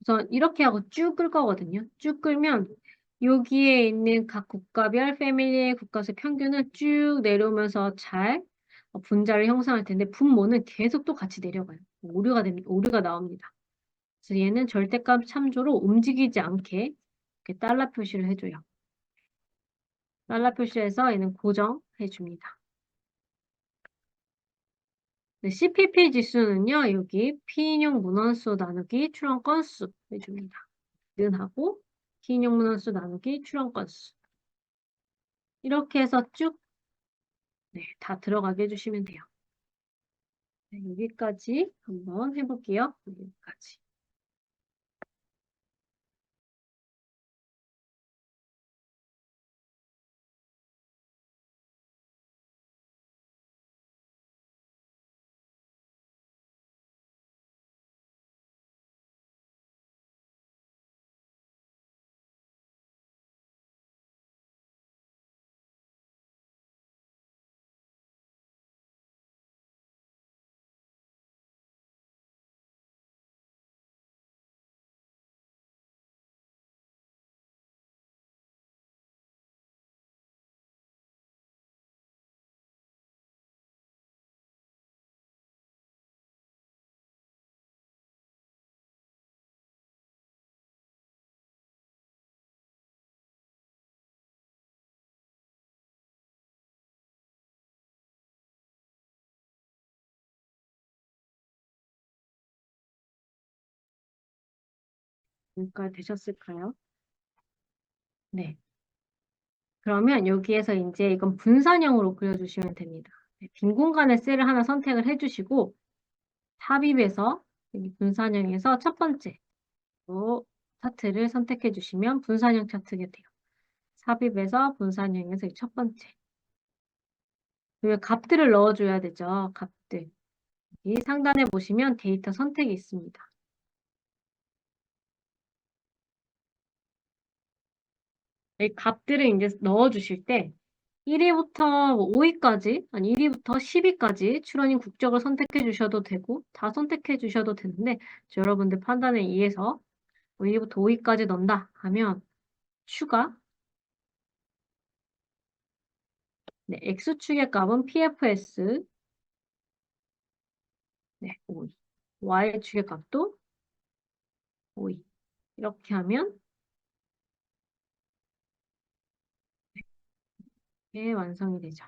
우선 이렇게 하고 쭉 끌 거거든요. 쭉 끌면 여기에 있는 각 국가별 패밀리의 국가수 평균을 쭉 내려오면서 잘 분자를 형성할 텐데 분모는 계속 또 같이 내려가요. 오류가 나옵니다. 그래서 얘는 절대값 참조로 움직이지 않게 이렇게 달러 표시를 해줘요. 달러 표시해서 얘는 고정해 줍니다. 네, CPP 지수는요. 여기 피인용 문헌수 나누기 출원 건수 해줍니다. 는하고 기인용 문헌수 나누기 출원 건수 이렇게 해서 쭉 네, 다 들어가게 해주시면 돼요. 네, 여기까지 한번 해볼게요. 여기까지. 여기까지 되셨을까요? 네. 그러면 여기에서 이제 이건 분산형으로 그려주시면 됩니다. 네, 빈 공간에 셀을 하나 선택을 해주시고 삽입에서 여기 분산형에서 첫 번째 차트를 선택해 주시면 분산형 차트가 돼요. 삽입에서 분산형에서 첫 번째. 여기 값들을 넣어줘야 되죠. 값들. 여기 상단에 보시면 데이터 선택이 있습니다. 이 값들을 이제 넣어주실 때 1위부터 5위까지, 아니 1위부터 10위까지 출원인 국적을 선택해 주셔도 되고 다 선택해 주셔도 되는데 여러분들 판단에 의해서 1위부터 5위까지 넣는다 하면 추가 네, X축의 값은 PFS 네, 5위 Y축의 값도 5위 이렇게 하면 이게 완성이 되죠.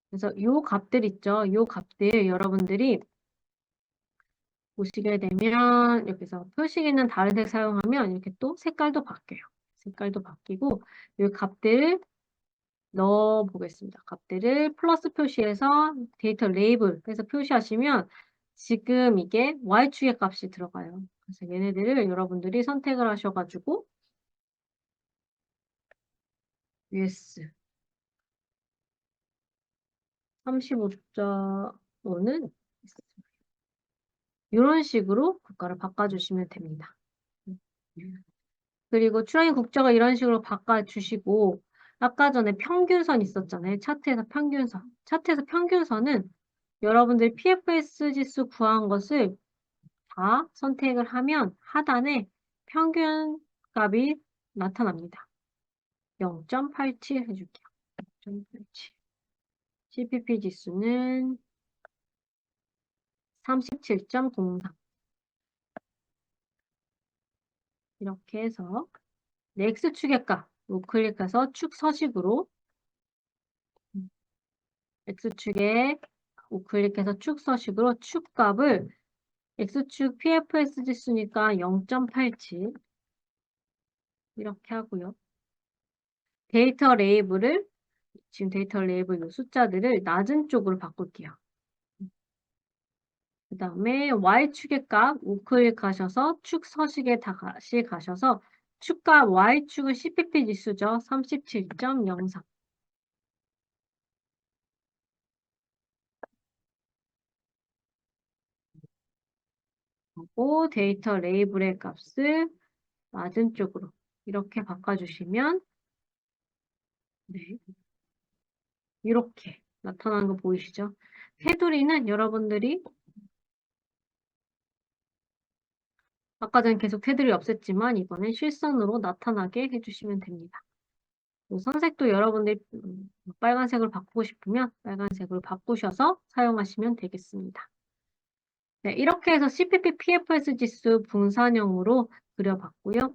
그래서 요 값들 있죠. 요 값들 여러분들이 보시게 되면 여기서 표식 있는 다른 색 사용하면 이렇게 또 색깔도 바뀌어요. 색깔도 바뀌고 이 값들을 넣어 보겠습니다. 값들을 플러스 표시해서 데이터 레이블 해서 표시하시면 지금 이게 Y축의 값이 들어가요. 그래서 얘네들을 여러분들이 선택을 하셔가지고 US 35.5는 이런 식으로 국가를 바꿔주시면 됩니다. 그리고 출원인 국적을 이런 식으로 바꿔주시고 아까 전에 평균선 있었잖아요. 차트에서 평균선. 차트에서 평균선은 여러분들이 PFS 지수 구한 것을 다 선택을 하면 하단에 평균 값이 나타납니다. 0.87 해줄게요. 0.87. CPP 지수는 37.03. 이렇게 해서 X축의 값 우클릭해서 축 서식으로 X축에 우클릭해서 축 서식으로 축값을 X축 PFS 지수니까 0.87 이렇게 하고요. 데이터 레이블을 지금 데이터 레이블 요 숫자들을 낮은 쪽으로 바꿀게요. 그 다음에 Y축의 값 우클릭하셔서 축 서식에 다시 가셔서 축값 Y축은 CPP 지수죠. 37.03. 하고 데이터 레이블의 값을 낮은 쪽으로 이렇게 바꿔주시면 네, 이렇게 나타나는 거 보이시죠? 테두리는 여러분들이 아까 전 계속 테두리 없앴지만 이번엔 실선으로 나타나게 해주시면 됩니다. 선색도 여러분들이 빨간색으로 바꾸고 싶으면 빨간색으로 바꾸셔서 사용하시면 되겠습니다. 네, 이렇게 해서 CPP PFS 지수 분산형으로 그려봤고요.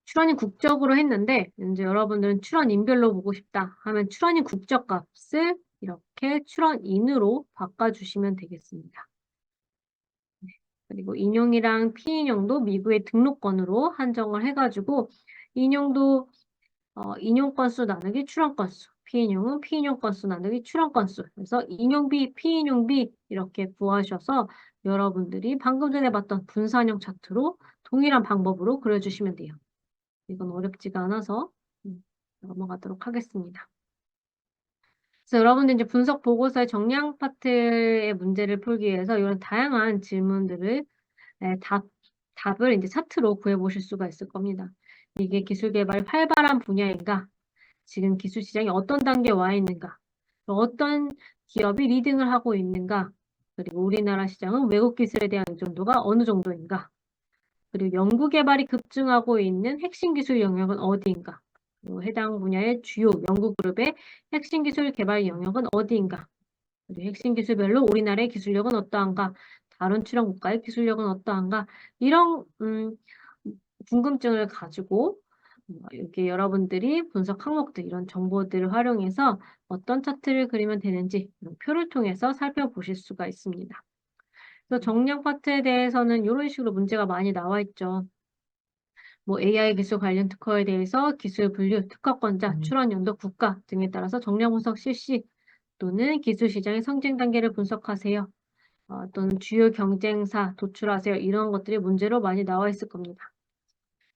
출원인 국적으로 했는데 이제 여러분들은 출원인별로 보고 싶다 하면 출원인 국적 값을 이렇게 출원인으로 바꿔주시면 되겠습니다. 네. 그리고 인용이랑 피인용도 미국의 등록건으로 한정을 해가지고 인용도 인용 건수 나누기 출원 건수, 피인용은 피인용 건수 나누기 출원 건수. 그래서 인용비, 피인용비 이렇게 구하셔서 여러분들이 방금 전에 봤던 분산형 차트로 동일한 방법으로 그려주시면 돼요. 이건 어렵지가 않아서 넘어가도록 하겠습니다. 그래서 여러분들 이제 분석 보고서의 정량 파트의 문제를 풀기 위해서 이런 다양한 질문들을 답을 이제 차트로 구해보실 수가 있을 겁니다. 이게 기술 개발 활발한 분야인가? 지금 기술 시장이 어떤 단계에 와 있는가? 어떤 기업이 리딩을 하고 있는가? 그리고 우리나라 시장은 외국 기술에 대한 의존도가 어느 정도인가? 그리고 연구개발이 급증하고 있는 핵심 기술 영역은 어디인가? 그리고 해당 분야의 주요 연구그룹의 핵심 기술 개발 영역은 어디인가? 그리고 핵심 기술별로 우리나라의 기술력은 어떠한가? 다른 출연 국가의 기술력은 어떠한가? 이런 궁금증을 가지고 이렇게 여러분들이 분석 항목들 이런 정보들을 활용해서 어떤 차트를 그리면 되는지 표를 통해서 살펴보실 수가 있습니다. 그래서 정량 파트에 대해서는 이런 식으로 문제가 많이 나와 있죠. 뭐 AI 기술 관련 특허에 대해서 기술 분류, 특허권자, 출원 연도 국가 등에 따라서 정량 분석 실시 또는 기술 시장의 성장 단계를 분석하세요. 또는 주요 경쟁사 도출하세요. 이런 것들이 문제로 많이 나와 있을 겁니다.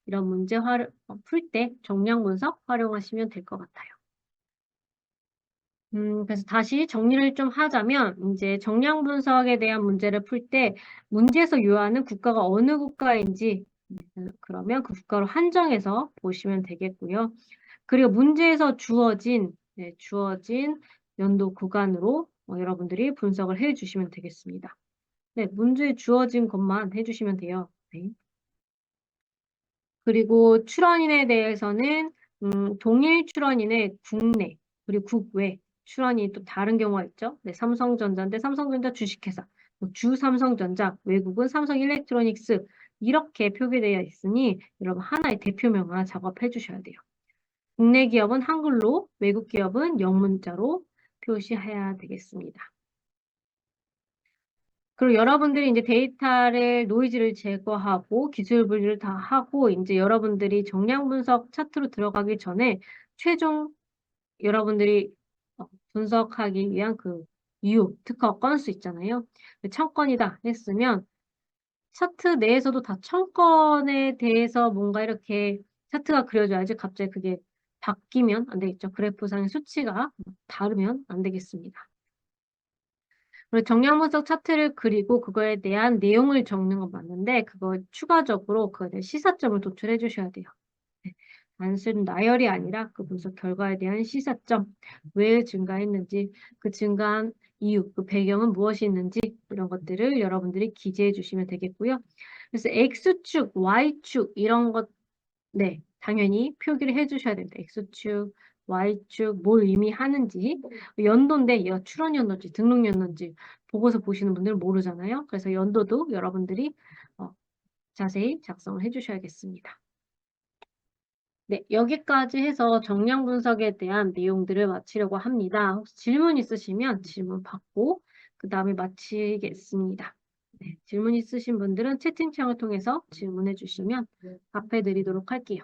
이런 문제 풀 때 정량 분석 활용하시면 될 것 같아요. 그래서 다시 정리를 좀 하자면 이제 정량 분석에 대한 문제를 풀 때 문제에서 요하는 국가가 어느 국가인지 그러면 그 국가로 한정해서 보시면 되겠고요. 그리고 문제에서 주어진 연도 구간으로 여러분들이 분석을 해주시면 되겠습니다. 네, 문제에 주어진 것만 해주시면 돼요. 네. 그리고 출원인에 대해서는 동일 출원인의 국내 그리고 국외 출원이 또 다른 경우가 있죠. 네, 삼성전자인데 삼성전자 주식회사, 뭐 주삼성전자, 외국은 삼성일렉트로닉스 이렇게 표기되어 있으니 여러분 하나의 대표명만 작업해 주셔야 돼요. 국내 기업은 한글로, 외국 기업은 영문자로 표시해야 되겠습니다. 그리고 여러분들이 이제 데이터를 노이즈를 제거하고 기술 분류를 다 하고 이제 여러분들이 정량 분석 차트로 들어가기 전에 최종 여러분들이 분석하기 위한 그 이유, 특허 건수 있잖아요. 1000건이다 했으면 차트 내에서도 다 1000건에 대해서 뭔가 이렇게 차트가 그려져야지 갑자기 그게 바뀌면 안 되겠죠. 그래프상의 수치가 다르면 안 되겠습니다. 그리고 정량 분석 차트를 그리고 그거에 대한 내용을 적는 건 맞는데 그거 추가적으로 그거에 대한 시사점을 도출해 주셔야 돼요. 네. 단순 나열이 아니라 그 분석 결과에 대한 시사점, 왜 증가했는지, 그 증가한 이유, 그 배경은 무엇이 있는지 이런 것들을 여러분들이 기재해 주시면 되겠고요. 그래서 X축, Y축 이런 것, 네, 당연히 표기를 해 주셔야 됩니다. X축, Y축 뭘 의미하는지 연도인데 얘가 출원 연도인지 등록 연도인지 보고서 보시는 분들은 모르잖아요. 그래서 연도도 여러분들이 자세히 작성을 해주셔야겠습니다. 네, 여기까지 해서 정량 분석에 대한 내용들을 마치려고 합니다. 혹시 질문 있으시면 질문 받고 그 다음에 마치겠습니다. 네, 질문 있으신 분들은 채팅창을 통해서 질문해 주시면 답해 드리도록 할게요.